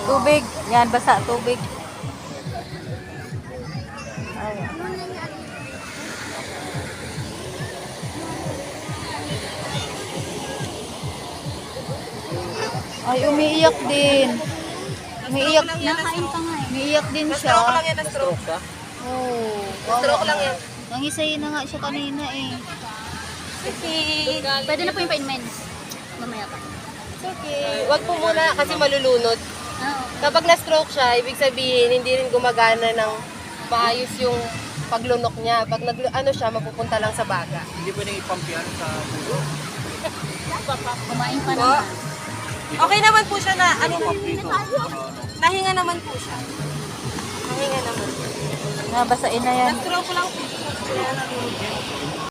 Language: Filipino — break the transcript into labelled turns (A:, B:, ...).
A: Tubig. Yan, basa. Tubig. Ay. Ay, umiiyak din. Umiiyak.
B: Nakain pa nga eh.
A: Umiiyak din siya.
C: Na-stroke lang yan, na-stroke ka?
A: Oo.
C: Na-stroke lang yan.
A: Nangisay na nga siya kanina eh.
B: Okay. Pwede na po yung pain meds. Mamaya pa.
C: Okay. Wag po muna kasi malulunod.
B: Oo.
C: Kapag na-stroke siya, ibig sabihin hindi rin gumagana ng maayos yung paglunok niya. Pag ano siya, mapupunta lang sa baga.
D: Hindi pwedeng ipump yan sa dulo.
B: Kumain pa naman.
C: Okay naman po siya na, ano,
D: Pump dito.
C: nahinga naman po siya. Nahinga naman.
A: Nabasain na yan.
C: Na-stroke lang po. Kaya nalulunod.